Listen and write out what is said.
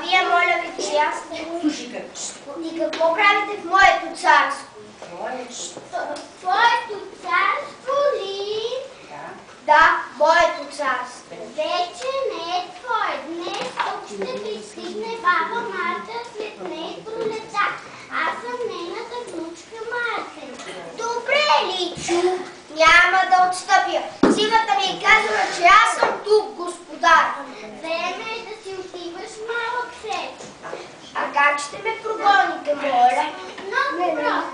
вие, моля ви, че аз не... И какво правите в моето царство? Твоето царство ли? Да, моето царство. Вече не е твое. Днес тук ще пристигне баба Марта, след нея пролета. Аз съм нейната внучка Марта. Добре, Личо, няма да отстъпя. Сивата ми е казала, че аз съм тук, господар. Време е да си отиваш, малък сет. А как ще ме прогоните, моля? Много просто.